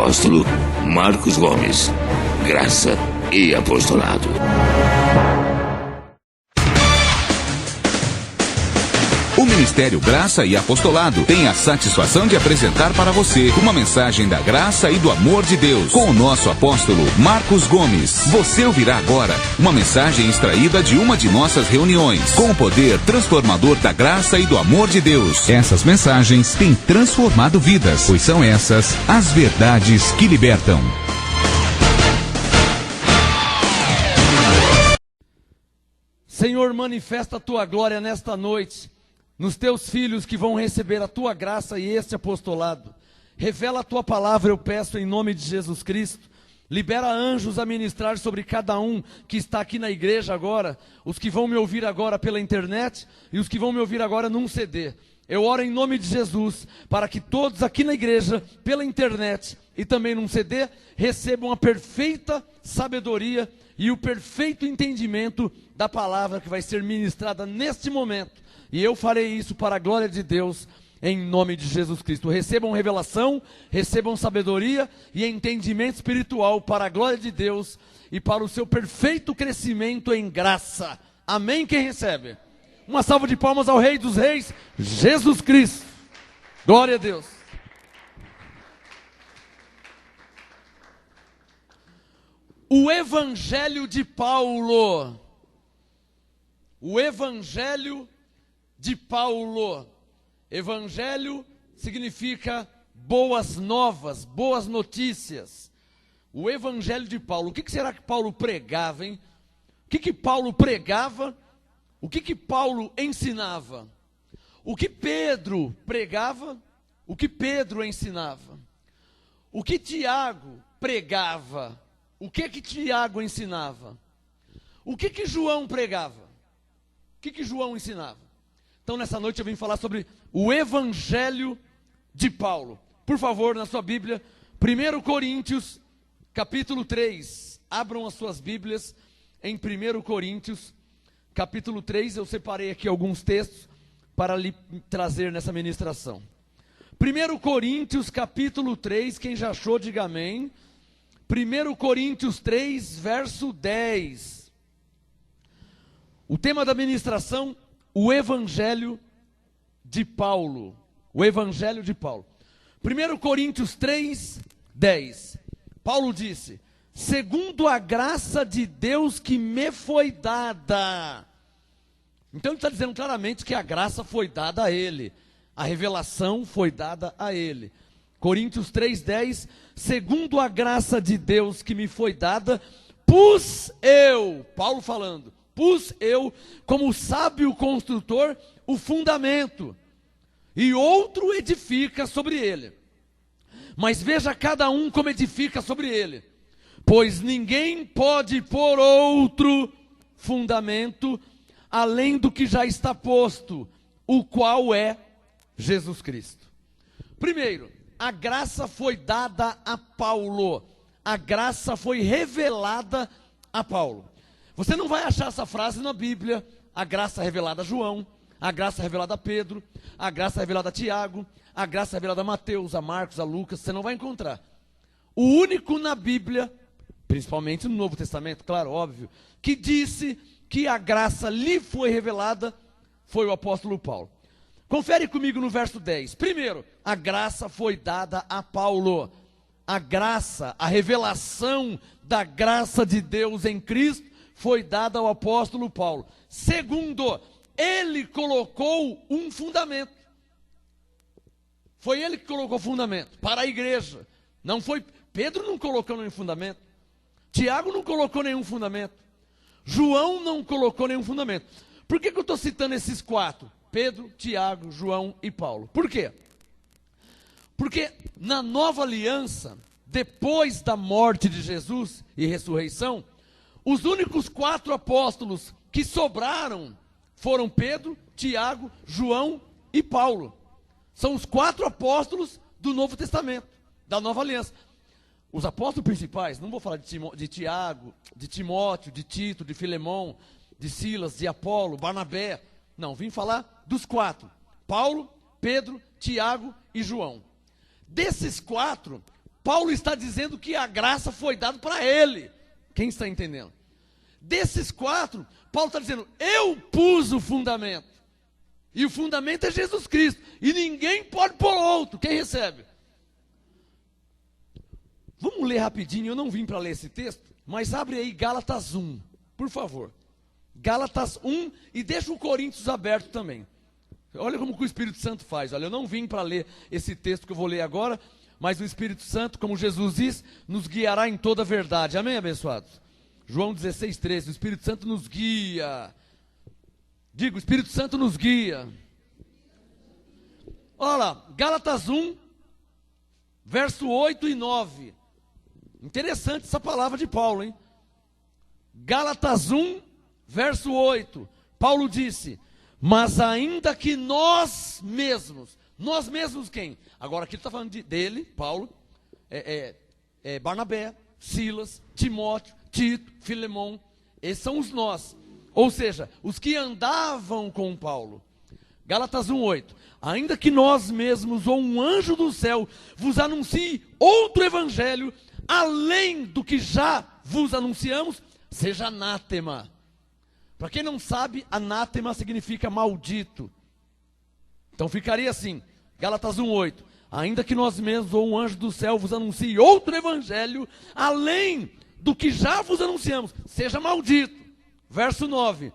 apóstolo Marcos Gomes. Graça e apostolado. O Ministério Graça e Apostolado tem a satisfação de apresentar para você uma mensagem da graça e do amor de Deus com o nosso apóstolo Marcos Gomes. Você ouvirá agora uma mensagem extraída de uma de nossas reuniões com o poder transformador da graça e do amor de Deus. Essas mensagens têm transformado vidas, pois são essas as verdades que libertam. Senhor, manifesta a tua glória nesta noite nos teus filhos que vão receber a tua graça e este apostolado. Revela a tua palavra, eu peço, em nome de Jesus Cristo. Libera anjos a ministrar sobre cada um que está aqui na igreja agora, os que vão me ouvir agora pela internet e os que vão me ouvir agora num CD. Eu oro em nome de Jesus para que todos aqui na igreja, pela internet e também num CD, recebam a perfeita sabedoria e o perfeito entendimento da palavra que vai ser ministrada neste momento. E eu farei isso para a glória de Deus, em nome de Jesus Cristo. Recebam revelação, recebam sabedoria e entendimento espiritual para a glória de Deus e para o seu perfeito crescimento em graça. Amém? Quem recebe? Uma salva de palmas ao Rei dos Reis, Jesus Cristo. Glória a Deus. O Evangelho de Paulo. O Evangelho de Paulo. Evangelho significa boas novas, boas notícias. O Evangelho de Paulo. O que será que Paulo pregava, hein? O que Paulo pregava? O que Paulo ensinava? O que Pedro pregava? O que Pedro ensinava? O que Tiago pregava? O que Tiago ensinava? O que João pregava? O que João ensinava? Então nessa noite eu vim falar sobre o Evangelho de Paulo. Por favor, na sua Bíblia, 1 Coríntios, capítulo 3. Abram as suas Bíblias em 1 Coríntios, capítulo 3. Eu separei aqui alguns textos para lhe trazer nessa ministração. 1 Coríntios, capítulo 3, quem já achou, diga amém. 1 Coríntios 3, verso 10. O tema da ministração: o Evangelho de Paulo. O Evangelho de Paulo. 1 Coríntios 3, 10. Paulo disse: segundo a graça de Deus que me foi dada. Então ele está dizendo claramente que a graça foi dada a ele. A revelação foi dada a ele. Coríntios 3, 10. Segundo a graça de Deus que me foi dada, pus eu, Paulo falando, pus eu, como sábio construtor, o fundamento, e outro edifica sobre ele. Mas veja cada um como edifica sobre ele. Pois ninguém pode pôr outro fundamento, além do que já está posto, o qual é Jesus Cristo. Primeiro, a graça foi dada a Paulo. A graça foi revelada a Paulo. Você não vai achar essa frase na Bíblia: a graça revelada a João, a graça revelada a Pedro, a graça revelada a Tiago, a graça revelada a Mateus, a Marcos, a Lucas. Você não vai encontrar. O único na Bíblia, principalmente no Novo Testamento, claro, óbvio, que disse que a graça lhe foi revelada foi o apóstolo Paulo. Confere comigo no verso 10. Primeiro, a graça foi dada a Paulo. A graça, a revelação da graça de Deus em Cristo foi dada ao apóstolo Paulo. Segundo, ele colocou um fundamento. Foi ele que colocou o fundamento para a igreja. Não foi, Pedro não colocou nenhum fundamento. Tiago não colocou nenhum fundamento. João não colocou nenhum fundamento. Por que eu estou citando esses quatro? Pedro, Tiago, João e Paulo. Por quê? Porque na nova aliança, depois da morte de Jesus e ressurreição, os únicos 4 apóstolos que sobraram foram Pedro, Tiago, João e Paulo. São os 4 apóstolos do Novo Testamento, da nova aliança. Os apóstolos principais, não vou falar de Tiago, de Timóteo, de Tito, de Filemão, de Silas, de Apolo, Barnabé. Não, vim falar dos 4. Paulo, Pedro, Tiago e João. Desses 4, Paulo está dizendo que a graça foi dada para ele. Quem está entendendo? Desses 4, Paulo está dizendo, eu pus o fundamento. E o fundamento é Jesus Cristo. E ninguém pode pôr outro. Quem recebe? Vamos ler rapidinho, eu não vim para ler esse texto, mas abre aí Gálatas 1, por favor. Gálatas 1 e deixa o Coríntios aberto também. Olha como que o Espírito Santo faz. Olha, eu não vim para ler esse texto que eu vou ler agora, mas o Espírito Santo, como Jesus diz, nos guiará em toda a verdade. Amém, abençoados? João 16:13, o Espírito Santo nos guia. Diga, o Espírito Santo nos guia. Olha lá, Gálatas 1, verso 8 e 9. Interessante essa palavra de Paulo, hein? Gálatas 1, verso 8. Paulo disse, mas ainda que nós mesmos quem? Agora aqui ele está falando dele, Paulo, Barnabé, Silas, Timóteo, Tito, Filemão, esses são os nós. Ou seja, os que andavam com Paulo. Gálatas 1:8. Ainda que nós mesmos ou um anjo do céu vos anuncie outro evangelho, além do que já vos anunciamos, seja anátema. Para quem não sabe, anátema significa maldito. Então ficaria assim, Gálatas 1:8. Ainda que nós mesmos ou um anjo do céu vos anuncie outro evangelho, além do que já vos anunciamos, seja maldito. Verso 9,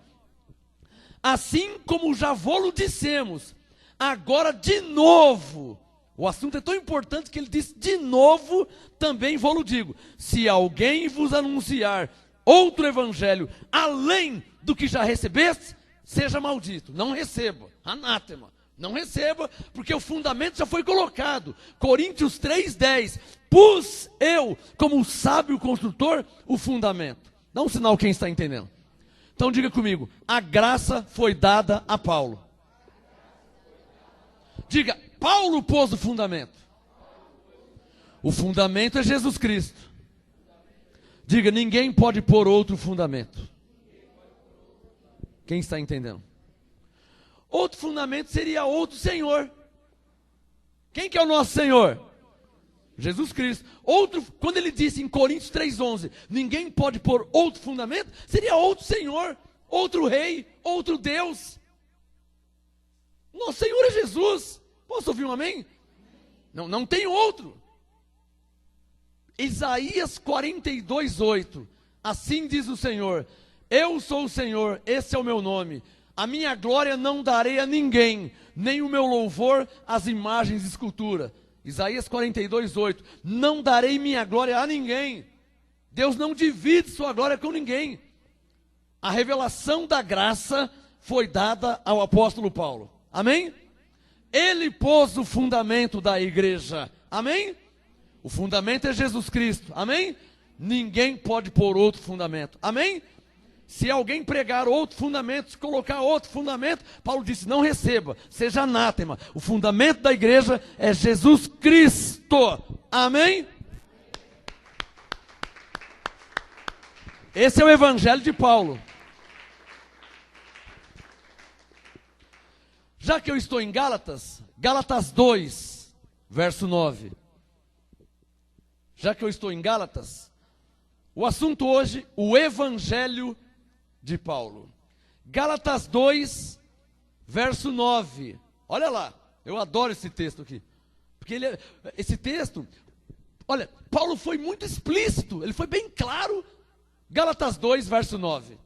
assim como já vô-lo dissemos, agora de novo, o assunto é tão importante que ele disse, de novo, também vô-lo digo, se alguém vos anunciar outro evangelho, além do que já recebeste, seja maldito, não receba, anátema, não receba, porque o fundamento já foi colocado. Coríntios 3:10, pus eu, como sábio construtor, o fundamento. Dá um sinal quem está entendendo. Então diga comigo, a graça foi dada a Paulo. Diga, Paulo pôs o fundamento. O fundamento é Jesus Cristo. Diga, ninguém pode pôr outro fundamento. Quem está entendendo? Outro fundamento seria outro Senhor. Quem que é o nosso Senhor? Jesus Cristo. Outro, quando ele disse em Coríntios 3:11, ninguém pode pôr outro fundamento, seria outro Senhor, outro Rei, outro Deus. Nosso Senhor é Jesus. Posso ouvir um amém? Não tem outro. Isaías 42:8, assim diz o Senhor, eu sou o Senhor, esse é o meu nome, a minha glória não darei a ninguém, nem o meu louvor às imagens de escultura. Isaías 42:8, não darei minha glória a ninguém. Deus não divide sua glória com ninguém. A revelação da graça foi dada ao apóstolo Paulo, amém? Ele pôs o fundamento da igreja, amém? O fundamento é Jesus Cristo, amém? Ninguém pode pôr outro fundamento, amém? Se alguém pregar outro fundamento, se colocar outro fundamento, Paulo disse, não receba, seja anátema. O fundamento da igreja é Jesus Cristo, amém? Esse é o evangelho de Paulo. Já que eu estou em Gálatas, Gálatas 2, verso 9. Já que eu estou em Gálatas, o assunto hoje, o evangelho de Paulo. Gálatas 2, verso 9. Olha lá, eu adoro esse texto aqui. Porque esse texto, olha, Paulo foi muito explícito, ele foi bem claro. Gálatas 2, verso 9.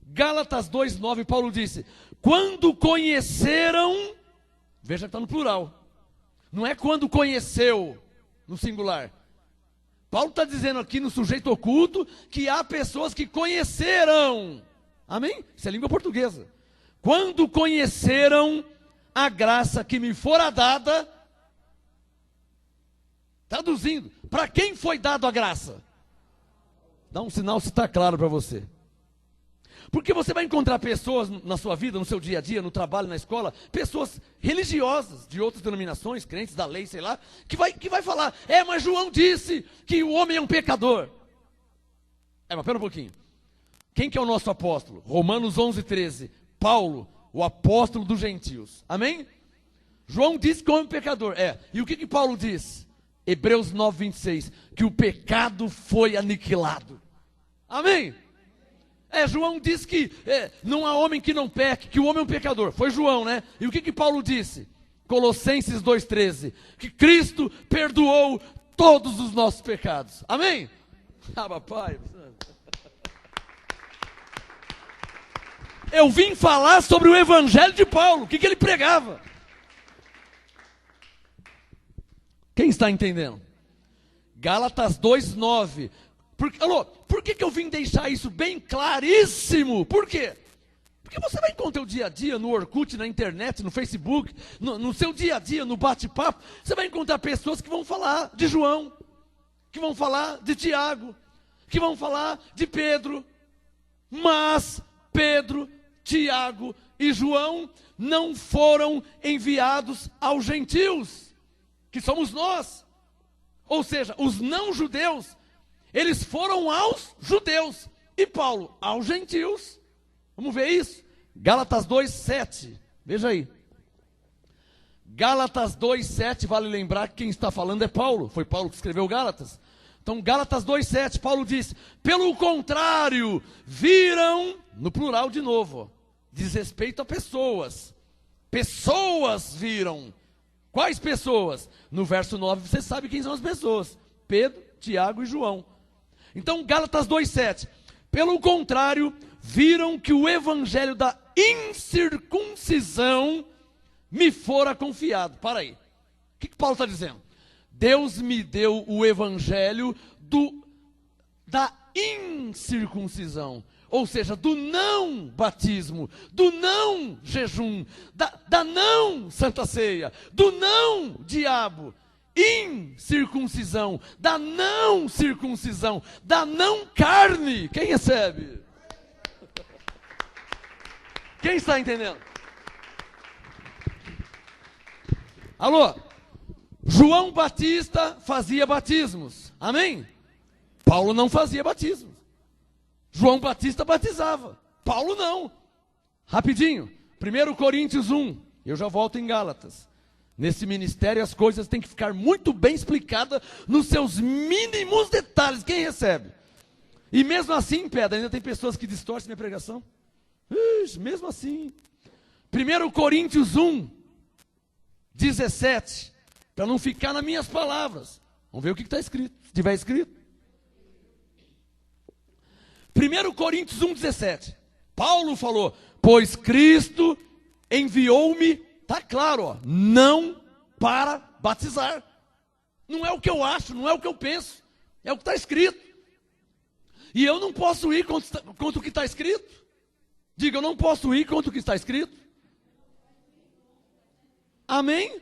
Gálatas 2, 9, Paulo disse, quando conheceram, veja que está no plural, não é quando conheceu, no singular. Paulo está dizendo aqui no sujeito oculto que há pessoas que conheceram, amém? Isso é língua portuguesa. Quando conheceram a graça que me fora dada, traduzindo, para quem foi dado a graça? Dá um sinal se está claro para você. Porque você vai encontrar pessoas na sua vida, no seu dia a dia, no trabalho, na escola, pessoas religiosas, de outras denominações, crentes da lei, sei lá, que vai falar, mas João disse que o homem é um pecador. Mas pera um pouquinho. Quem que é o nosso apóstolo? Romanos 11:13. Paulo, o apóstolo dos gentios. Amém? João disse que o homem é um pecador. E o que Paulo diz? Hebreus 9, 26, que o pecado foi aniquilado. Amém? João disse que não há homem que não peque, que o homem é um pecador. Foi João, né? E o que Paulo disse? Colossenses 2,13, que Cristo perdoou todos os nossos pecados. Amém? Papai. Eu vim falar sobre o evangelho de Paulo, o que ele pregava. Quem está entendendo? Gálatas 2,9. Por que eu vim deixar isso bem claríssimo? Por quê? Porque você vai encontrar o dia a dia no Orkut, na internet, no Facebook, no seu dia a dia, no bate-papo, você vai encontrar pessoas que vão falar de João, que vão falar de Tiago, que vão falar de Pedro. Mas Pedro, Tiago e João não foram enviados aos gentios, que somos nós. Ou seja, os não-judeus, eles foram aos judeus. E Paulo, aos gentios. Vamos ver isso? Gálatas 2,7. Veja aí. Gálatas 2,7, vale lembrar que quem está falando é Paulo. Foi Paulo que escreveu Gálatas. Então, Gálatas 2,7, Paulo diz: pelo contrário, viram, no plural de novo, diz respeito a pessoas. Pessoas viram. Quais pessoas? No verso 9, você sabe quem são as pessoas. Pedro, Tiago e João. Então, Gálatas 2,7. Pelo contrário, viram que o evangelho da incircuncisão me fora confiado. Para aí. O que Paulo está dizendo? Deus me deu o evangelho da incircuncisão. Ou seja, do não batismo, do não jejum, da não santa ceia, do não diabo. Incircuncisão, da não circuncisão, da não carne. Quem recebe? Quem está entendendo? Alô? João Batista fazia batismos. Amém? Paulo não fazia batismos. João Batista batizava. Paulo não. Rapidinho. 1 Coríntios 1. Eu já volto em Gálatas. Nesse ministério as coisas têm que ficar muito bem explicadas nos seus mínimos detalhes. Quem recebe? E mesmo assim, Pedro, ainda tem pessoas que distorcem minha pregação. Mesmo assim. 1 Coríntios 1, 17. Para não ficar nas minhas palavras. Vamos ver o que está escrito. Se tiver escrito. 1 Coríntios 1, 17. Paulo falou: pois Cristo enviou-me, está claro, ó, não para batizar. Não é o que eu acho, não é o que eu penso. É o que está escrito. E eu não posso ir contra o que está escrito. Diga, eu não posso ir contra o que está escrito. Amém?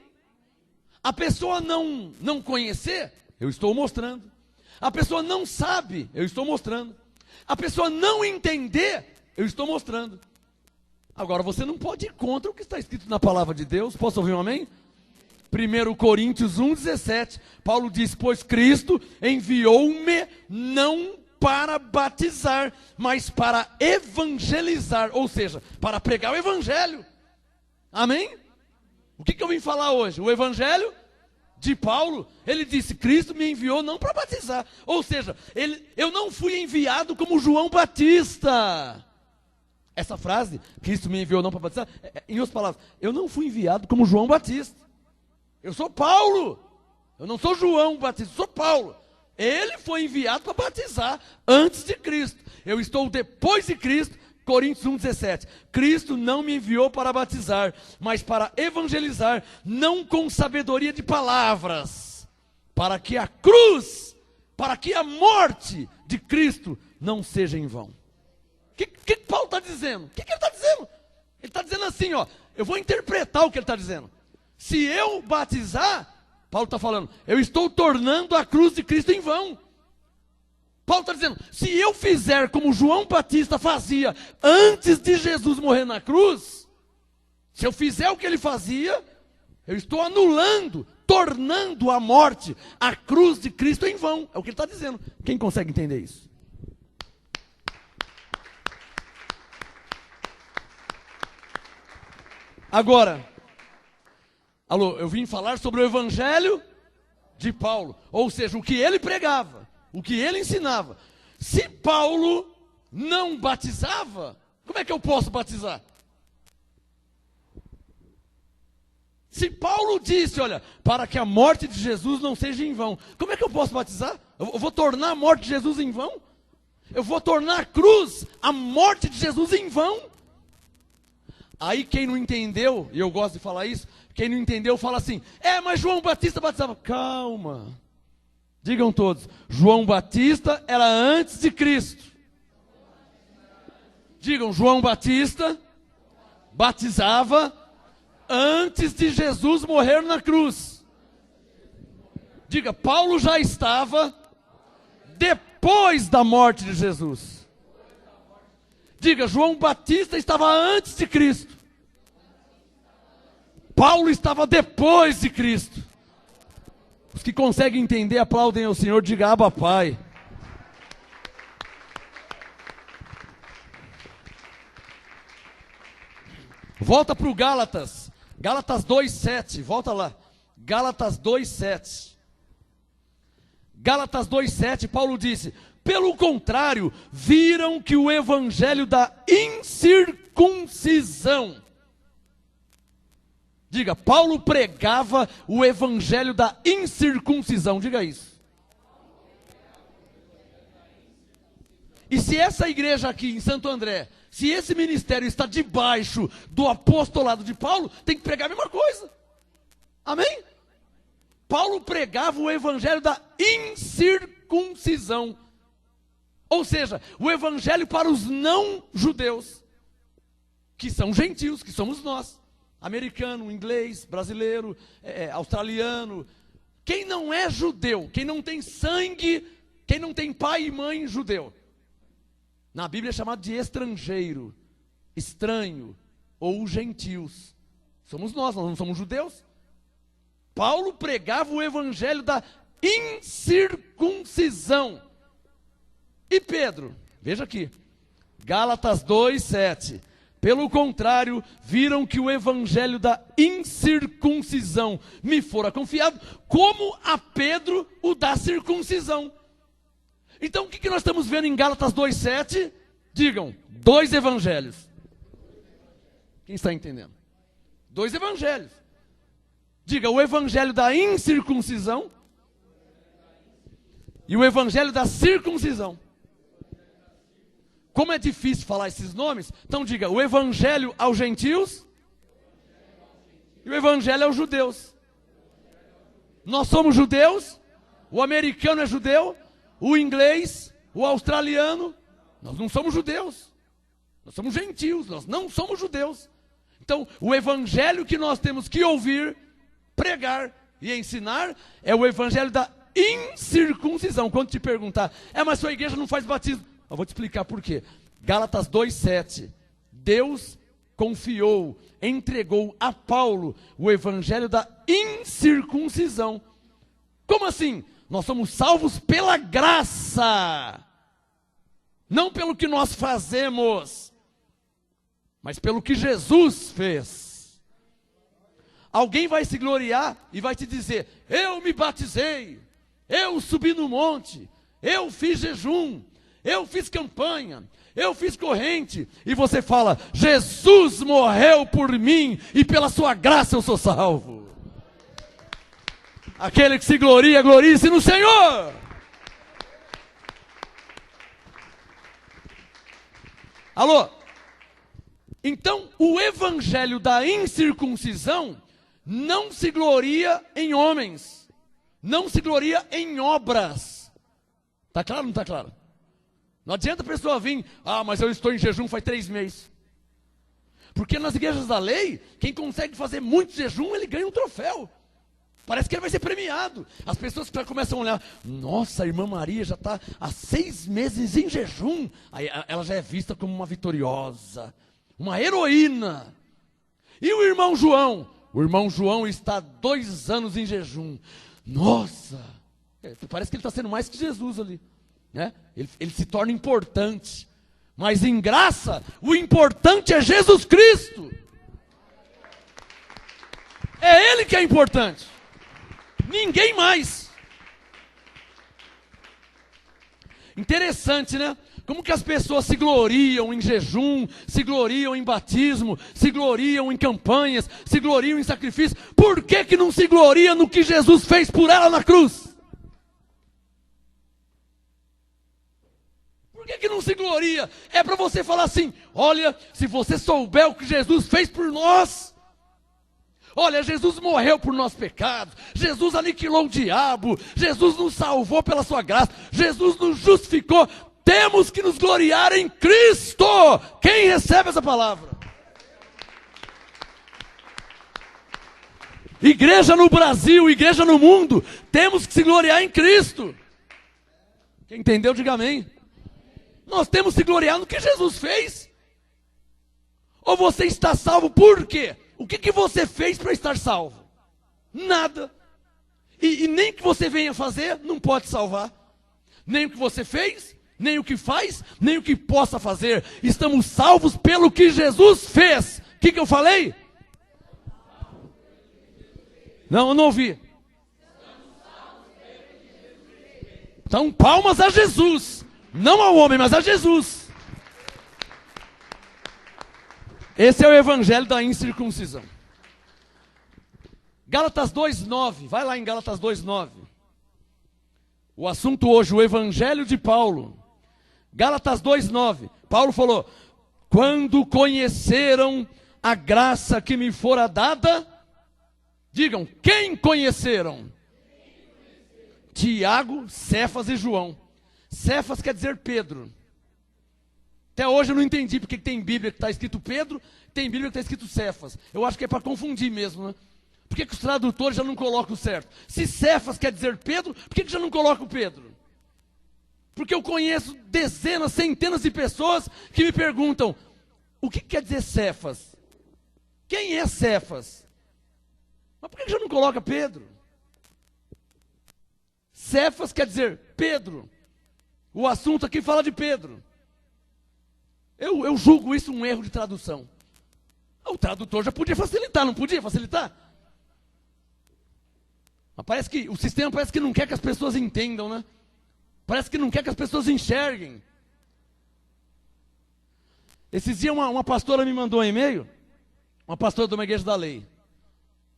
A pessoa não conhecer, eu estou mostrando. A pessoa não sabe, eu estou mostrando. A pessoa não entender, eu estou mostrando. Agora, você não pode ir contra o que está escrito na palavra de Deus. Posso ouvir um amém? 1 Coríntios 1, 17. Paulo diz: pois Cristo enviou-me não para batizar, mas para evangelizar. Ou seja, para pregar o evangelho. Amém? O que eu vim falar hoje? O evangelho de Paulo. Ele disse: Cristo me enviou não para batizar. Ou seja, eu não fui enviado como João Batista. Essa frase, Cristo me enviou não para batizar, em outras palavras, eu não fui enviado como João Batista. Eu sou Paulo. Eu não sou João Batista, sou Paulo. Ele foi enviado para batizar antes de Cristo. Eu estou depois de Cristo. Coríntios 1, 17. Cristo não me enviou para batizar, mas para evangelizar, não com sabedoria de palavras, para que a cruz, para que a morte de Cristo não seja em vão. O que Paulo está dizendo? O que ele está dizendo? Ele está dizendo assim, ó, eu vou interpretar o que ele está dizendo. Se eu batizar, Paulo está falando, eu estou tornando a cruz de Cristo em vão. Paulo está dizendo, se eu fizer como João Batista fazia antes de Jesus morrer na cruz, se eu fizer o que ele fazia, eu estou anulando, tornando a morte, a cruz de Cristo em vão. É o que ele está dizendo. Quem consegue entender isso? Agora, alô, eu vim falar sobre o evangelho de Paulo. Ou seja, o que ele pregava, o que ele ensinava. Se Paulo não batizava, como é que eu posso batizar? Se Paulo disse, olha, para que a morte de Jesus não seja em vão, como é que eu posso batizar? Eu vou tornar a morte de Jesus em vão? Eu vou tornar a cruz, a morte de Jesus em vão? Aí quem não entendeu, e eu gosto de falar isso, quem não entendeu fala assim, mas João Batista batizava. Calma. Digam todos, João Batista era antes de Cristo. Digam, João Batista batizava antes de Jesus morrer na cruz. Diga, Paulo já estava depois da morte de Jesus. Diga, João Batista estava antes de Cristo. Paulo estava depois de Cristo. Os que conseguem entender, aplaudem ao Senhor, diga, Abba Pai. Volta para o Gálatas. Gálatas 2,7, volta lá. Gálatas 2,7. Gálatas 2,7, Paulo disse, pelo contrário, viram que o evangelho da incircuncisão. Diga, Paulo pregava o evangelho da incircuncisão, diga isso. E se essa igreja aqui em Santo André, se esse ministério está debaixo do apostolado de Paulo, tem que pregar a mesma coisa. Amém? Paulo pregava o evangelho da incircuncisão. Ou seja, o evangelho para os não judeus, que são gentios, que somos nós. Americano, inglês, brasileiro, australiano. Quem não é judeu, quem não tem sangue, quem não tem pai e mãe judeu. Na Bíblia é chamado de estrangeiro, estranho ou gentios. Somos nós não somos judeus. Paulo pregava o evangelho da incircuncisão. E Pedro, veja aqui, Gálatas 2,7. Pelo contrário, viram que o evangelho da incircuncisão me fora confiado, como a Pedro o da circuncisão. Então o que nós estamos vendo em Gálatas 2,7? Digam, 2 evangelhos. Quem está entendendo? 2 evangelhos. Diga, o evangelho da incircuncisão e o evangelho da circuncisão. Como é difícil falar esses nomes, então diga, o evangelho aos gentios e o evangelho aos judeus. Nós somos judeus, o americano é judeu, o inglês, o australiano, nós não somos judeus, nós somos gentios, nós não somos judeus. Então, o evangelho que nós temos que ouvir, pregar e ensinar é o evangelho da incircuncisão. Quando te perguntar, mas sua igreja não faz batismo, eu vou te explicar por quê. Gálatas 2,7, Deus confiou, entregou a Paulo o evangelho da incircuncisão. Como assim? Nós somos salvos pela graça, não pelo que nós fazemos, mas pelo que Jesus fez. Alguém vai se gloriar e vai te dizer, eu me batizei, eu subi no monte, eu fiz jejum, eu fiz campanha, eu fiz corrente, e você fala, Jesus morreu por mim, e pela sua graça eu sou salvo. Aquele que se gloria, glorie-se no Senhor. Alô? Então, o evangelho da incircuncisão não se gloria em homens, não se gloria em obras. Está claro ou não está claro? Não adianta a pessoa vir, mas eu estou em jejum faz 3 meses. Porque nas igrejas da lei, quem consegue fazer muito jejum, ele ganha um troféu. Parece que ele vai ser premiado. As pessoas que começam a olhar, nossa, a irmã Maria já está há 6 meses em jejum. Aí ela já é vista como uma vitoriosa, uma heroína. E o irmão João? O irmão João está há 2 anos em jejum. Nossa, parece que ele está sendo mais que Jesus ali. Né? Ele se torna importante. Mas em graça, o importante é Jesus Cristo. É Ele que é importante. Ninguém mais. Interessante, né? Como que as pessoas se gloriam em jejum, se gloriam em batismo, se gloriam em campanhas, se gloriam em sacrifício. Por que que não se gloria no que Jesus fez por ela na cruz? Por que que não se gloria? É para você falar assim, olha, se você souber o que Jesus fez por nós, olha, Jesus morreu por nossos pecados, Jesus aniquilou o diabo, Jesus nos salvou pela sua graça, Jesus nos justificou, temos que nos gloriar em Cristo. Quem recebe essa palavra? Igreja no Brasil, igreja no mundo, temos que se gloriar em Cristo. Quem entendeu, diga amém. Nós temos que se gloriar no que Jesus fez. Ou você está salvo por quê? O que você fez para estar salvo? Nada. E nem o que você venha fazer não pode salvar. Nem o que você fez, nem o que faz, nem o que possa fazer. Estamos salvos pelo que Jesus fez. O que eu falei? Não, eu não ouvi. Então, palmas a Jesus. Não ao homem, mas a Jesus. Esse é o evangelho da incircuncisão. Gálatas 2:9. Vai lá em Gálatas 2:9. O assunto hoje, o evangelho de Paulo. Gálatas 2:9. Paulo falou: quando conheceram a graça que me fora dada, digam, quem conheceram? Tiago, Cefas e João. Cefas quer dizer Pedro. Até hoje eu não entendi porque tem Bíblia que está escrito Pedro, tem Bíblia que está escrito Cefas. Eu acho que é para confundir mesmo, né? Por que os tradutores já não colocam o certo? Se Cefas quer dizer Pedro, por que já não coloca o Pedro? Porque eu conheço dezenas, centenas de pessoas que me perguntam, o que quer dizer Cefas? Quem é Cefas? Mas por que já não coloca Pedro? Cefas quer dizer Pedro. O assunto aqui fala de Pedro. Eu julgo isso um erro de tradução. O tradutor já podia facilitar, não podia facilitar? Mas parece que o sistema parece que não quer que as pessoas entendam, né? Parece que não quer que as pessoas enxerguem. Esses dias uma pastora me mandou um e-mail, uma pastora de uma igreja da lei.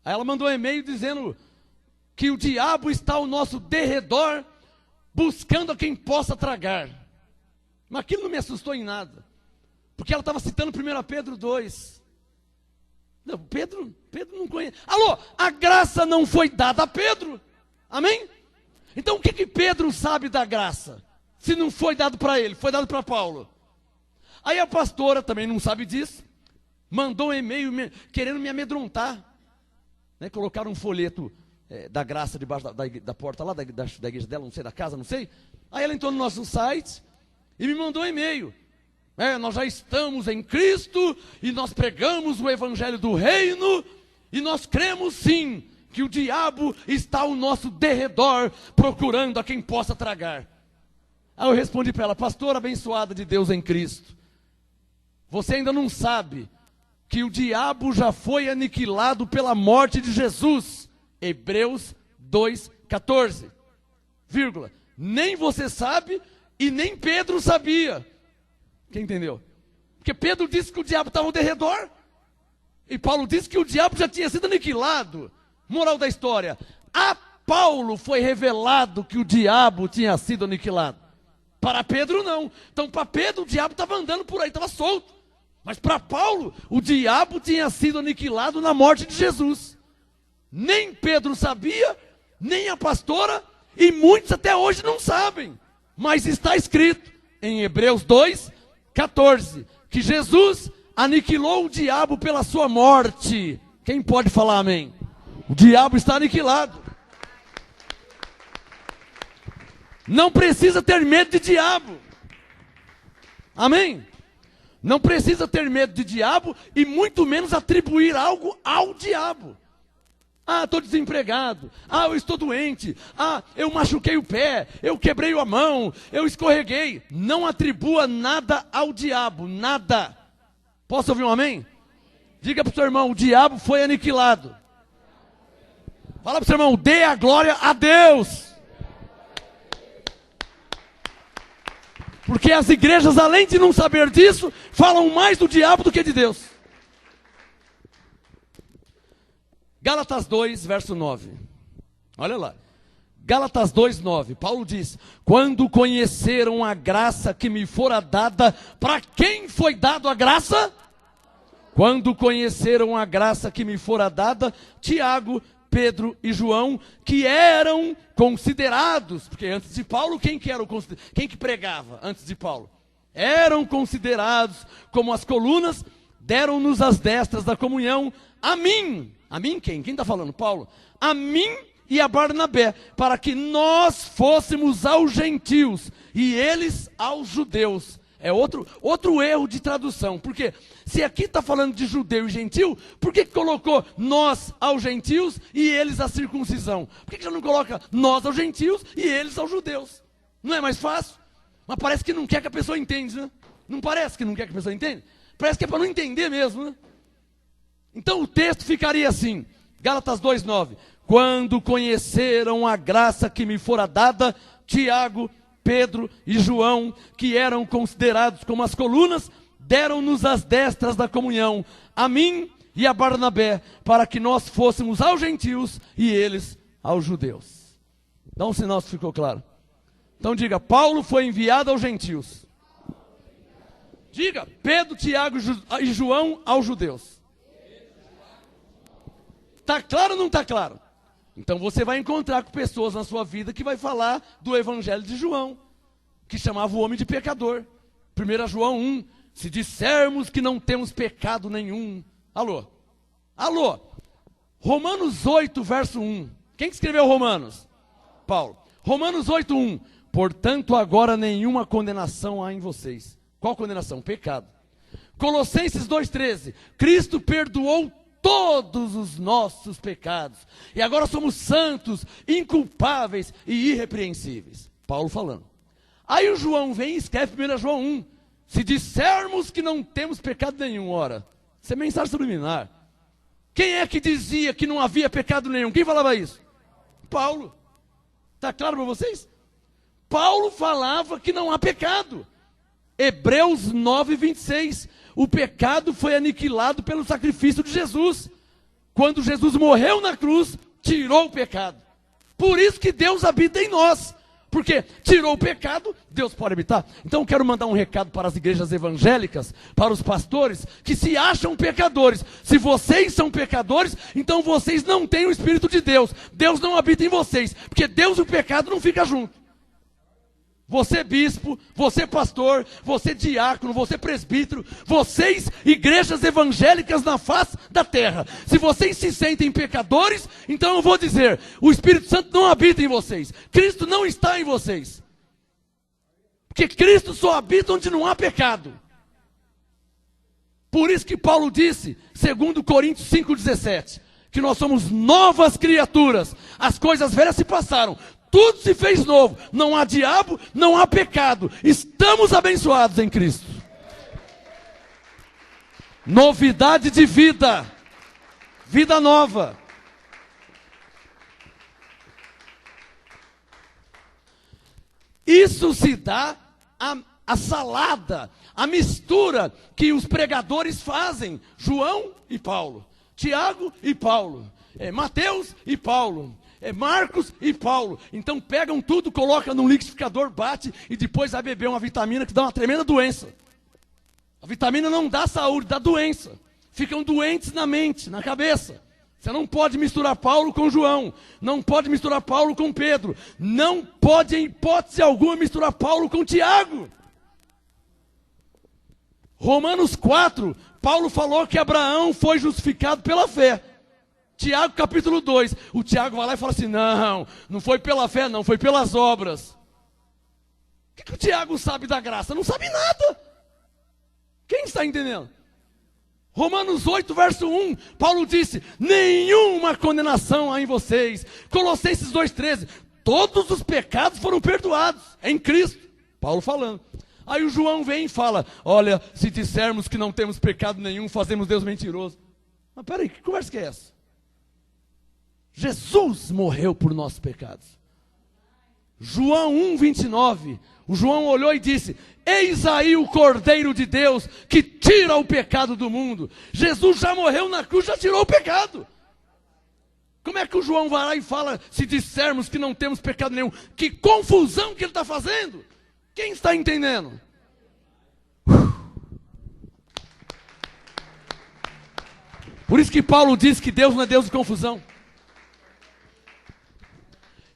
Aí ela mandou um e-mail dizendo que o diabo está ao nosso derredor, buscando a quem possa tragar. Mas aquilo não me assustou em nada. Porque ela estava citando 1 Pedro 2. Não, Pedro não conhece. Alô, a graça não foi dada a Pedro. Amém? Então o que Pedro sabe da graça? Se não foi dado para ele, foi dado para Paulo. Aí a pastora também não sabe disso. Mandou um e-mail querendo me amedrontar. Né, colocaram um folheto da graça debaixo da porta lá, da igreja dela, não sei, da casa, não sei. Aí ela entrou no nosso site e me mandou um e-mail. Nós já estamos em Cristo e nós pregamos o evangelho do reino e nós cremos sim que o diabo está ao nosso derredor procurando a quem possa tragar. Aí eu respondi para ela, pastora abençoada de Deus em Cristo, você ainda não sabe que o diabo já foi aniquilado pela morte de Jesus. Hebreus 2:14, vírgula. Nem você sabe e nem Pedro sabia. Quem entendeu? Porque Pedro disse que o diabo estava ao derredor. E Paulo disse que o diabo já tinha sido aniquilado. Moral da história. A Paulo foi revelado que o diabo tinha sido aniquilado. Para Pedro não. Então para Pedro o diabo estava andando por aí, estava solto. Mas para Paulo o diabo tinha sido aniquilado na morte de Jesus. Nem Pedro sabia, nem a pastora, e muitos até hoje não sabem. Mas está escrito em Hebreus 2:14, que Jesus aniquilou o diabo pela sua morte. Quem pode falar amém? O diabo está aniquilado. Não precisa ter medo de diabo. Amém? Não precisa ter medo de diabo e muito menos atribuir algo ao diabo. Ah, estou desempregado. Ah, eu estou doente. Ah, eu machuquei o pé. Eu quebrei a mão. Eu escorreguei. Não atribua nada ao diabo. Nada. Posso ouvir um amém? Diga para o seu irmão, o diabo foi aniquilado. Fala para o seu irmão, dê a glória a Deus. Porque as igrejas, além de não saber disso, falam mais do diabo do que de Deus. Gálatas 2, verso 9. Olha lá. Gálatas 2, 9. Paulo diz: quando conheceram a graça que me fora dada, para quem foi dado a graça? Quando conheceram a graça que me fora dada, Tiago, Pedro e João, que eram considerados, porque antes de Paulo, quem que pregava antes de Paulo? Eram considerados como as colunas, deram-nos as destras da comunhão, a mim quem? Quem está falando? Paulo. A mim e a Barnabé, para que nós fôssemos aos gentios e eles aos judeus. É outro erro de tradução, porque se aqui está falando de judeu e gentil, por que colocou nós aos gentios e eles à circuncisão? Por que já não coloca nós aos gentios e eles aos judeus? Não é mais fácil? Mas parece que não quer que a pessoa entenda, né? Não parece que não quer que a pessoa entenda? Parece que é para não entender mesmo, né? Então o texto ficaria assim, Gálatas 2:9. Quando conheceram a graça que me fora dada, Tiago, Pedro e João, que eram considerados como as colunas, deram-nos as destras da comunhão, a mim e a Barnabé, para que nós fôssemos aos gentios e eles aos judeus. Dá um sinal se ficou claro. Então diga, Paulo foi enviado aos gentios. Diga, Pedro, Tiago e João aos judeus. Está claro ou não está claro? Então você vai encontrar com pessoas na sua vida que vai falar do evangelho de João, que chamava o homem de pecador. 1 João 1, se dissermos que não temos pecado nenhum. Alô? Romanos 8, verso 1. Quem que escreveu Romanos? Paulo. Romanos 8, 1. Portanto, agora nenhuma condenação há em vocês. Qual condenação? Pecado. Colossenses 2,13. Cristo perdoou todos os nossos pecados. E agora somos santos, inculpáveis e irrepreensíveis. Paulo falando. Aí o João vem e escreve 1 João 1. Se dissermos que não temos pecado nenhum, ora, isso é mensagem subliminar. Quem é que dizia que não havia pecado nenhum? Quem falava isso? Paulo. Está claro para vocês? Paulo falava que não há pecado. Hebreus 9, 26. O pecado foi aniquilado pelo sacrifício de Jesus. Quando Jesus morreu na cruz, tirou o pecado. Por isso que Deus habita em nós. Porque tirou o pecado, Deus pode habitar. Então eu quero mandar um recado para as igrejas evangélicas, para os pastores, que se acham pecadores. Se vocês são pecadores, então vocês não têm o Espírito de Deus. Deus não habita em vocês, porque Deus e o pecado não ficam juntos. Você bispo, você pastor, você diácono, você presbítero, vocês igrejas evangélicas na face da terra. Se vocês se sentem pecadores, então eu vou dizer, o Espírito Santo não habita em vocês. Cristo não está em vocês. Porque Cristo só habita onde não há pecado. Por isso que Paulo disse, segundo Coríntios 5,17, que nós somos novas criaturas. As coisas velhas se passaram. Tudo se fez novo, não há diabo, não há pecado, estamos abençoados em Cristo. Novidade de vida, vida nova. Isso se dá a salada, a mistura que os pregadores fazem, João e Paulo, Tiago e Paulo, Mateus e Paulo. Marcos e Paulo. Então pegam tudo, colocam num liquidificador, bate e depois vai beber uma vitamina que dá uma tremenda doença. A vitamina não dá saúde, dá doença. Ficam doentes na mente, na cabeça. Você não pode misturar Paulo com João. Não pode misturar Paulo com Pedro. Não pode, em hipótese alguma, misturar Paulo com Tiago. Romanos 4, Paulo falou que Abraão foi justificado pela fé. Tiago capítulo 2, o Tiago vai lá e fala assim, não foi pela fé não, foi pelas obras. O que o Tiago sabe da graça? Não sabe nada. Quem está entendendo? Romanos 8, verso 1, Paulo disse, nenhuma condenação há em vocês. Colossenses 2,13, todos os pecados foram perdoados em Cristo. Paulo falando. Aí o João vem e fala, olha, se dissermos que não temos pecado nenhum, fazemos Deus mentiroso. Mas peraí, que conversa que é essa? Jesus morreu por nossos pecados. João 1:29. O João olhou e disse: eis aí o Cordeiro de Deus que tira o pecado do mundo. Jesus já morreu na cruz, já tirou o pecado. Como é que o João vai lá e fala, se dissermos que não temos pecado nenhum? Que confusão que ele está fazendo. Quem está entendendo? Por isso que Paulo diz que Deus não é Deus de confusão.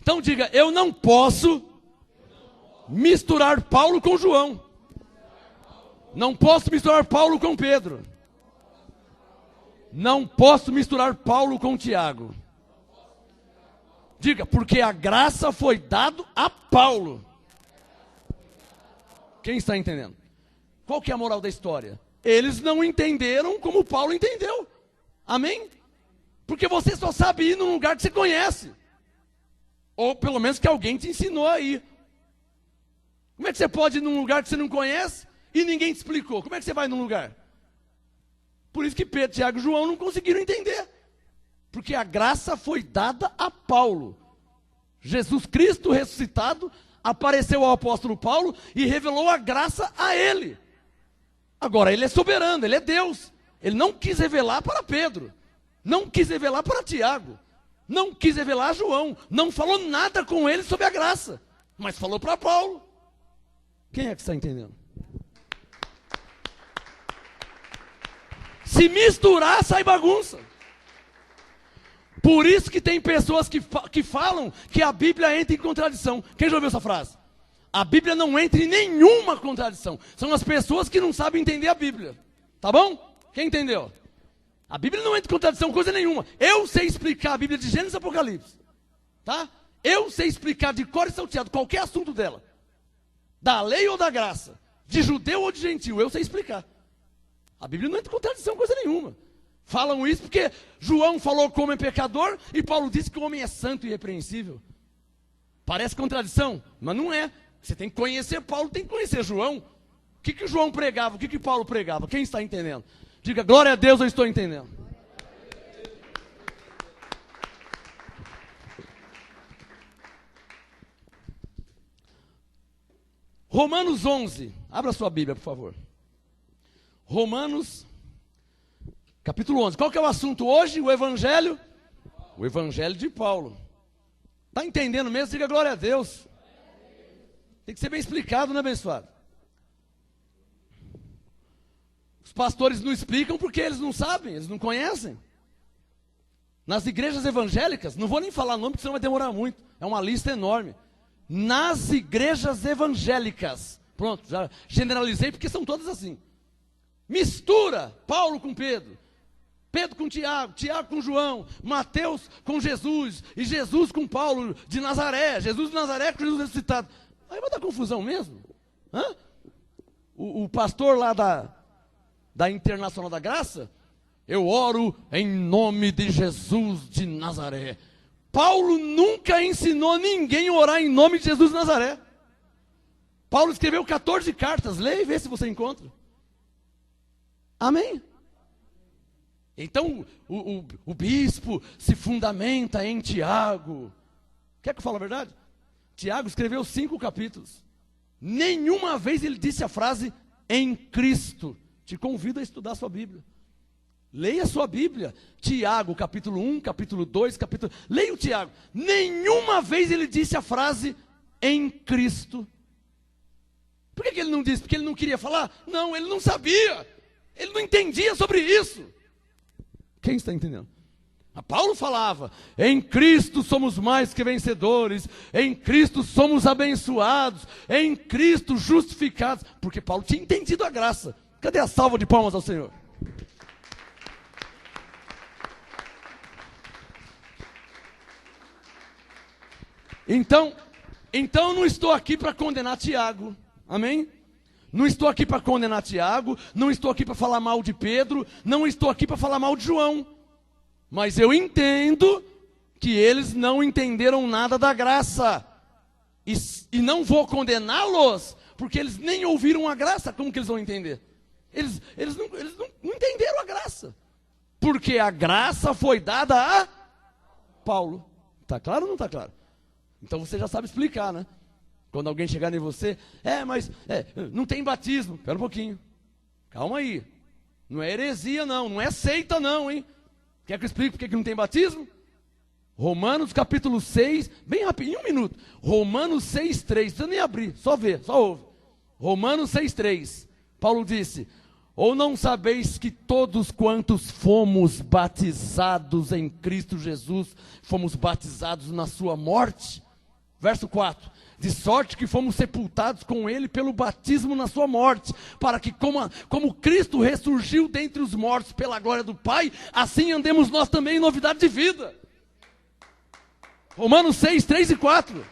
Então diga, eu não posso misturar Paulo com João. Não posso misturar Paulo com Pedro. Não posso misturar Paulo com Tiago. Diga, porque a graça foi dada a Paulo. Quem está entendendo? Qual que é a moral da história? Eles não entenderam como Paulo entendeu. Amém? Porque você só sabe ir num lugar que você conhece. Ou pelo menos que alguém te ensinou a ir. Como é que você pode ir num lugar que você não conhece e ninguém te explicou? Como é que você vai num lugar? Por isso que Pedro, Tiago e João não conseguiram entender. Porque a graça foi dada a Paulo. Jesus Cristo ressuscitado apareceu ao apóstolo Paulo e revelou a graça a ele. Agora, ele é soberano, ele é Deus. Ele não quis revelar para Pedro. Não quis revelar para Tiago. Não quis revelar a João. Não falou nada com ele sobre a graça. Mas falou para Paulo. Quem é que está entendendo? Se misturar, sai bagunça. Por isso que tem pessoas que falam que a Bíblia entra em contradição. Quem já ouviu essa frase? A Bíblia não entra em nenhuma contradição. São as pessoas que não sabem entender a Bíblia. Tá bom? Quem entendeu? A Bíblia não entra em contradição coisa nenhuma. Eu sei explicar a Bíblia de Gênesis e Apocalipse. Tá? Eu sei explicar de cor e salteado qualquer assunto dela. Da lei ou da graça. De judeu ou de gentil. Eu sei explicar. A Bíblia não entra em contradição coisa nenhuma. Falam isso porque João falou que o homem é pecador e Paulo disse que o homem é santo e irrepreensível. Parece contradição, mas não é. Você tem que conhecer Paulo, tem que conhecer João. O que João pregava, o que Paulo pregava? Quem está entendendo? Diga, glória a Deus, eu estou entendendo. Romanos 11, abra sua Bíblia, por favor. Romanos capítulo 11. Qual que é o assunto hoje? O Evangelho? O Evangelho de Paulo. Está entendendo mesmo? Diga glória a Deus. Tem que ser bem explicado, né, abençoado? Os pastores não explicam porque eles não sabem, eles não conhecem. Nas igrejas evangélicas, não vou nem falar nome porque senão vai demorar muito. É uma lista enorme. Nas igrejas evangélicas, pronto, já generalizei porque são todas assim. Mistura Paulo com Pedro. Pedro com Tiago, Tiago com João, Mateus com Jesus, e Jesus com Paulo de Nazaré, Jesus de Nazaré com Jesus ressuscitado. Aí vai dar confusão mesmo. Hã? O pastor lá da Internacional da Graça, eu oro em nome de Jesus de Nazaré. Paulo nunca ensinou ninguém a orar em nome de Jesus de Nazaré. Paulo escreveu 14 cartas, leia e vê se você encontra. Amém? Então, o bispo se fundamenta em Tiago. Quer que eu fale a verdade? Tiago escreveu 5 capítulos. Nenhuma vez ele disse a frase, em Cristo. Te convido a estudar a sua Bíblia. Leia a sua Bíblia. Tiago, capítulo 1, capítulo 2, capítulo... Leia o Tiago. Nenhuma vez ele disse a frase, em Cristo. Por que ele não disse? Porque ele não queria falar? Não, ele não sabia. Ele não entendia sobre isso. Quem está entendendo? A Paulo falava, em Cristo somos mais que vencedores, em Cristo somos abençoados, em Cristo justificados, porque Paulo tinha entendido a graça. Cadê a salva de palmas ao Senhor? Então eu não estou aqui para condenar Tiago, amém? Não estou aqui para condenar Tiago, não estou aqui para falar mal de Pedro, não estou aqui para falar mal de João. Mas eu entendo que eles não entenderam nada da graça. E não vou condená-los, porque eles nem ouviram a graça. Como que eles vão entender? Eles não entenderam a graça. Porque a graça foi dada a Paulo. Está claro ou não está claro? Então você já sabe explicar, né? Quando alguém chegar em você, mas não tem batismo. Espera um pouquinho. Calma aí. Não é heresia não, não é seita não, hein? Quer que eu explique por que não tem batismo? Romanos capítulo 6, bem rapidinho, 1 minuto. Romanos 6:3, não precisa nem abrir, só ver, só ouve. Romanos 6:3, Paulo disse: ou não sabeis que todos quantos fomos batizados em Cristo Jesus, fomos batizados na sua morte? Verso 4, de sorte que fomos sepultados com ele pelo batismo na sua morte, para que como Cristo ressurgiu dentre os mortos pela glória do Pai, assim andemos nós também em novidade de vida. Romanos 6:3 e 4.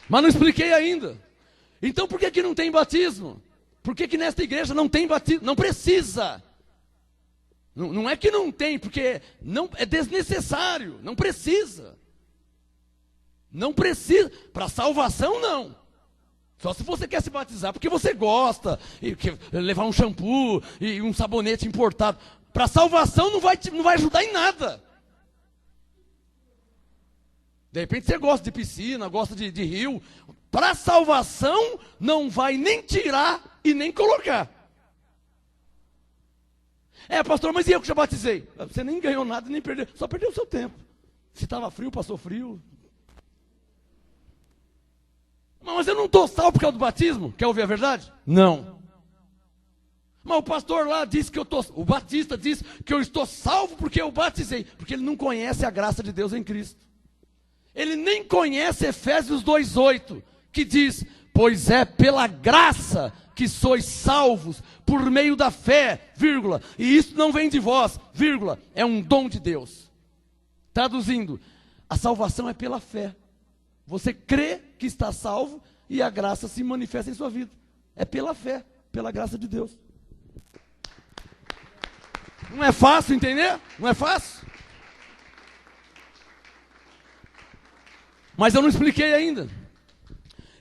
Mas não expliquei ainda. Então por que não tem batismo? Por que nesta igreja não tem batismo? Não precisa. Não é que não tem, porque não, é desnecessário. Não precisa. Não precisa. Para salvação, não. Só se você quer se batizar, porque você gosta, e quer levar um shampoo e um sabonete importado. Para salvação não vai ajudar em nada. De repente você gosta de piscina, gosta de rio. Para salvação não vai nem tirar e nem colocar. Pastor, mas e eu que já batizei? Você nem ganhou nada, nem perdeu, só perdeu o seu tempo. Se estava frio, passou frio. Mas eu não estou salvo por causa do batismo? Quer ouvir a verdade? Não. Mas o pastor lá disse que o batista disse que eu estou salvo porque eu batizei. Porque ele não conhece a graça de Deus em Cristo. Ele nem conhece Efésios 2:8, que diz: pois é pela graça que sois salvos por meio da fé, vírgula, e isso não vem de vós, vírgula, é um dom de Deus. Traduzindo, a salvação é pela fé. Você crê que está salvo e a graça se manifesta em sua vida. É pela fé, pela graça de Deus. Não é fácil entender? Não é fácil? Mas eu não expliquei ainda.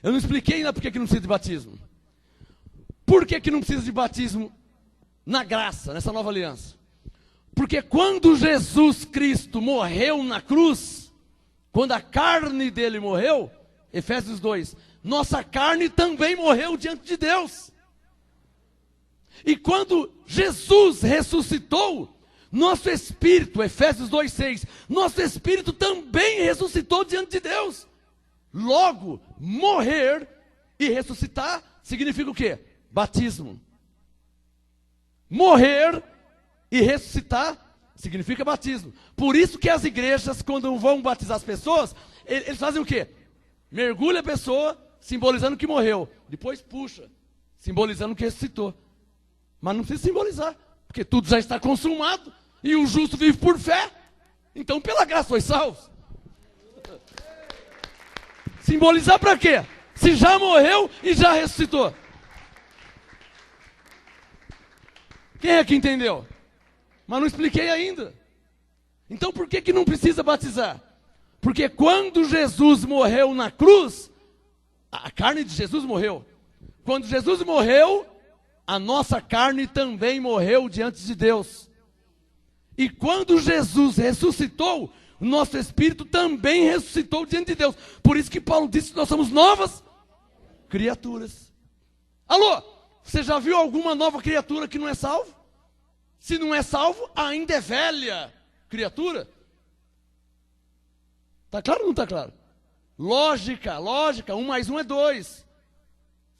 Eu não expliquei ainda por que não precisa de batismo. Por que não precisa de batismo na graça, nessa nova aliança? Porque quando Jesus Cristo morreu na cruz, quando a carne dele morreu, Efésios 2, nossa carne também morreu diante de Deus. E quando Jesus ressuscitou, nosso espírito, Efésios 2:6, nosso espírito também ressuscitou diante de Deus. Logo, morrer e ressuscitar significa o quê? Batismo. Morrer e ressuscitar significa batismo. Por isso que as igrejas, quando vão batizar as pessoas, eles fazem o quê? Mergulha a pessoa, simbolizando que morreu. Depois puxa, simbolizando que ressuscitou. Mas não precisa simbolizar, porque tudo já está consumado. E o justo vive por fé. Então, pela graça, foi salvos. Simbolizar para quê? Se já morreu e já ressuscitou. Quem é que entendeu? Mas não expliquei ainda. Então, por que não precisa batizar? Porque quando Jesus morreu na cruz, a carne de Jesus morreu. Quando Jesus morreu, a nossa carne também morreu diante de Deus. E quando Jesus ressuscitou, o nosso espírito também ressuscitou diante de Deus. Por isso que Paulo disse que nós somos novas criaturas. Alô, você já viu alguma nova criatura que não é salvo? Se não é salvo, ainda é velha criatura. Está claro ou não está claro? Lógica, 1 mais 1 é 2.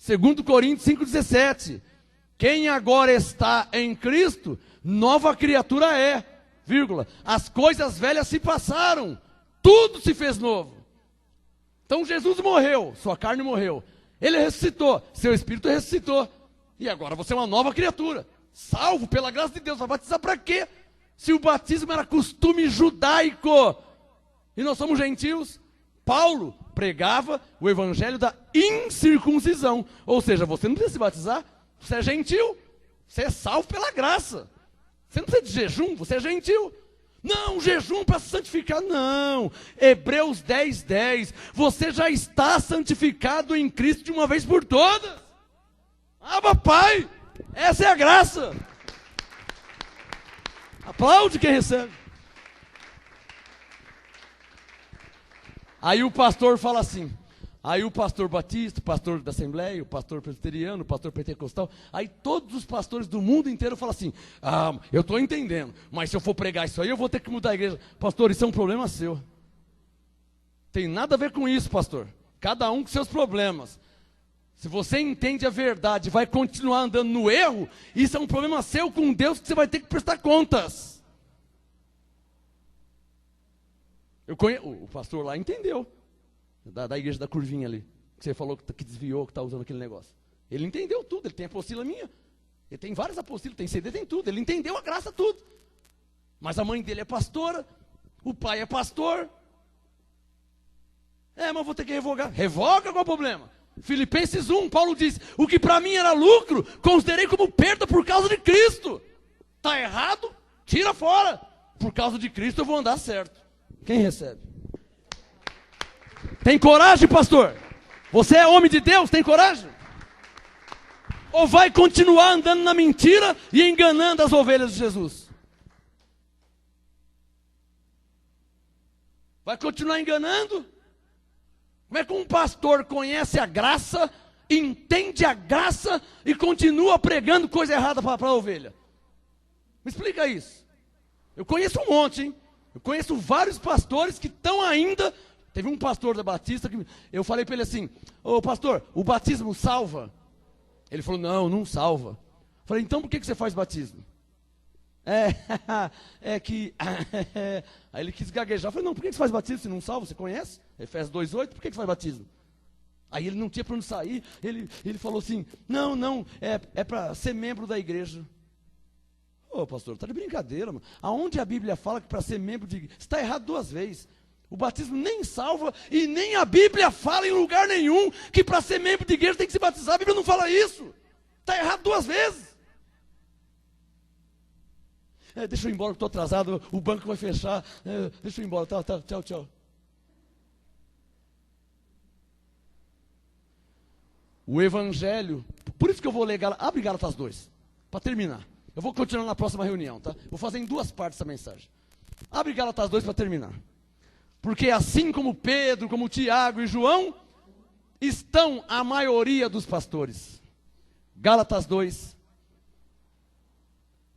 2 Coríntios 5,17. Quem agora está em Cristo, nova criatura é, vírgula, as coisas velhas se passaram, tudo se fez novo. Então Jesus morreu, sua carne morreu, ele ressuscitou, seu espírito ressuscitou, e agora você é uma nova criatura, salvo pela graça de Deus. Vai batizar para quê? Se o batismo era costume judaico, e nós somos gentios. Paulo pregava o evangelho da incircuncisão, ou seja, você não precisa se batizar. Você é gentil, você é salvo pela graça. Você não precisa de jejum, você é gentil. Não, jejum para se santificar, não. Hebreus 10:10, você já está santificado em Cristo de uma vez por todas. Pai, essa é a graça. Aplaude quem recebe. Aí o pastor fala assim, aí o pastor batista, o pastor da Assembleia, o pastor presbiteriano, o pastor pentecostal, aí todos os pastores do mundo inteiro falam assim, eu estou entendendo, mas se eu for pregar isso aí, eu vou ter que mudar a igreja. Pastor, isso é um problema seu. Tem nada a ver com isso, pastor. Cada um com seus problemas. Se você entende a verdade, vai continuar andando no erro, isso é um problema seu com Deus que você vai ter que prestar contas. O pastor lá entendeu, da igreja da curvinha ali, que você falou que desviou, que está usando aquele negócio. Ele entendeu tudo, ele tem apostila minha. Ele tem várias apostilas, tem CD, tem tudo. Ele entendeu a graça, tudo. Mas a mãe dele é pastora, o pai é pastor. Mas vou ter que revogar. Revoga, qual é o problema? Filipenses 1, Paulo diz, o que para mim era lucro, considerei como perda por causa de Cristo. Está errado? Tira fora. Por causa de Cristo eu vou andar certo. Quem recebe? Tem coragem, pastor? Você é homem de Deus, tem coragem? Ou vai continuar andando na mentira e enganando as ovelhas de Jesus? Vai continuar enganando? Como é que um pastor conhece a graça, entende a graça e continua pregando coisa errada para a ovelha? Me explica isso. Eu conheço um monte, hein? Eu conheço vários pastores que estão ainda... Teve um pastor da Batista que eu falei para ele assim, ô pastor, o batismo salva? Ele falou, não salva. Eu falei, então por que você faz batismo? É que... Aí ele quis gaguejar. Eu falei, não, por que você faz batismo se não salva? Você conhece? Efésios 2:8, por que você faz batismo? Aí ele não tinha para onde sair, ele falou assim, não, é para ser membro da igreja. Ô pastor, está de brincadeira, mano. Aonde a Bíblia fala que para ser membro de igreja, está errado 2 vezes. O batismo nem salva e nem a Bíblia fala em lugar nenhum que para ser membro de igreja tem que se batizar. A Bíblia não fala isso. Está errado 2 vezes. Deixa eu ir embora que estou atrasado, o banco vai fechar. Deixa eu ir embora, tá, tchau. O Evangelho, por isso que eu vou ler, abre Gálatas 2, para terminar. Eu vou continuar na próxima reunião, tá? Vou fazer em 2 partes essa mensagem. Abre Gálatas 2 para terminar. Porque assim como Pedro, como Tiago e João, estão a maioria dos pastores. Gálatas 2,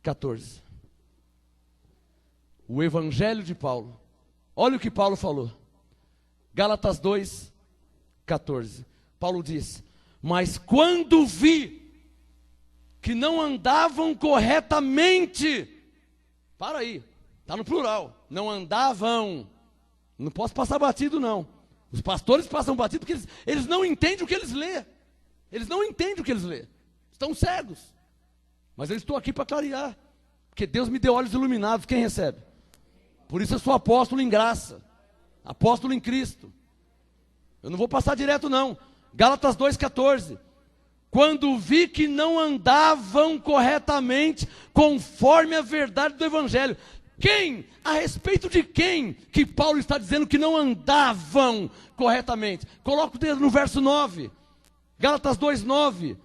14. O Evangelho de Paulo. Olha o que Paulo falou. Gálatas 2, 14. Paulo diz, mas quando vi que não andavam corretamente, para aí, está no plural, não andavam, não posso passar batido não, os pastores passam batido porque eles não entendem o que eles lêem, estão cegos, mas eu estou aqui para clarear, porque Deus me deu olhos iluminados, quem recebe? Por isso eu sou apóstolo em graça, apóstolo em Cristo, eu não vou passar direto não. Gálatas 2,14. Quando vi que não andavam corretamente conforme a verdade do Evangelho. Quem? A respeito de quem que Paulo está dizendo que não andavam corretamente? Coloca o dedo no verso 9. Gálatas 2,9.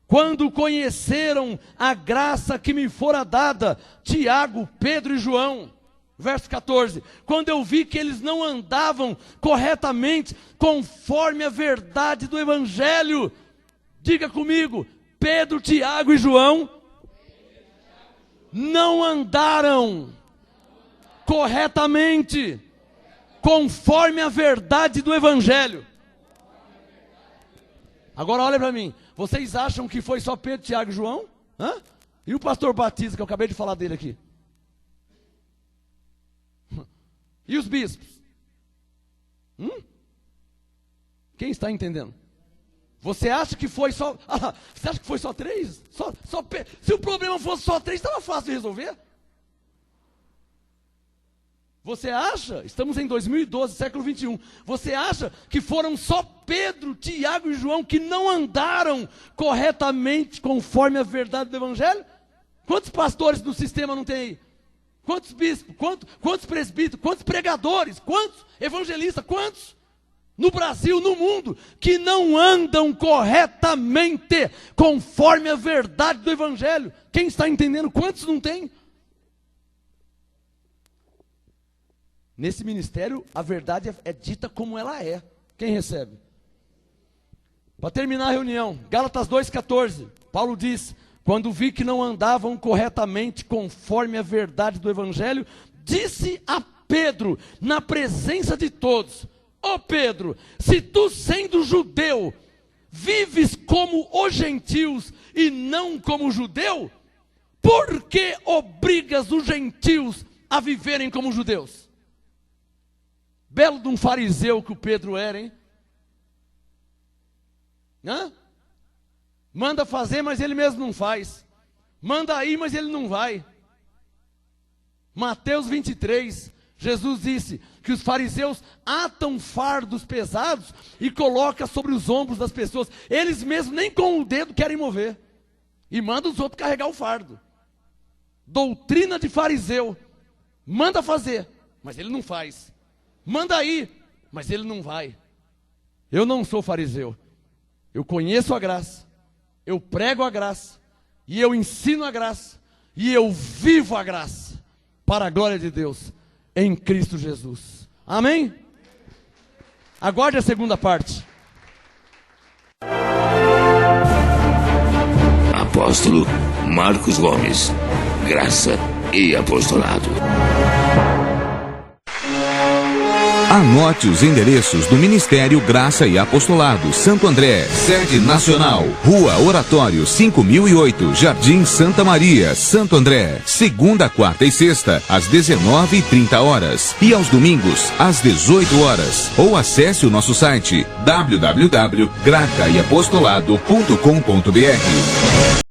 Quando conheceram a graça que me fora dada, Tiago, Pedro e João. Verso 14, quando eu vi que eles não andavam corretamente conforme a verdade do Evangelho, diga comigo, Pedro, Tiago e João não andaram corretamente conforme a verdade do Evangelho. Agora olha para mim, vocês acham que foi só Pedro, Tiago e João? E o pastor Batista, que eu acabei de falar dele aqui? E os bispos? Quem está entendendo? Você acha que foi só... você acha que foi só 3? Se o problema fosse só 3, estava fácil de resolver. Você acha? Estamos em 2012, século 21. Você acha que foram só Pedro, Tiago e João que não andaram corretamente conforme a verdade do Evangelho? Quantos pastores no sistema não tem aí? Quantos bispos, quantos presbíteros, quantos pregadores, quantos evangelistas, quantos no Brasil, no mundo, que não andam corretamente conforme a verdade do Evangelho? Quem está entendendo? Quantos não tem? Nesse ministério, a verdade é dita como ela é. Quem recebe? Para terminar a reunião, Gálatas 2,14, Paulo diz: quando vi que não andavam corretamente conforme a verdade do Evangelho, disse a Pedro, na presença de todos: ó Pedro, se tu, sendo judeu, vives como os gentios e não como judeu, por que obrigas os gentios a viverem como judeus? Belo de um fariseu que o Pedro era, hein? Hã? Manda fazer, mas ele mesmo não faz. Manda ir, mas ele não vai. Mateus 23, Jesus disse que os fariseus atam fardos pesados e colocam sobre os ombros das pessoas. Eles mesmos nem com o dedo querem mover. E mandam os outros carregar o fardo. Doutrina de fariseu. Manda fazer, mas ele não faz. Manda ir, mas ele não vai. Eu não sou fariseu. Eu conheço a graça. Eu prego a graça. E eu ensino a graça. E eu vivo a graça. Para a glória de Deus. Em Cristo Jesus. Amém? Aguarde a segunda parte. Apóstolo Marcos Gomes. Graça e apostolado. Anote os endereços do Ministério Graça e Apostolado Santo André, sede nacional, Rua Oratório 5008, Jardim Santa Maria, Santo André, segunda, quarta e sexta, às 19h30 e aos domingos, às 18 horas. Ou acesse o nosso site www.gracaeapostolado.com.br.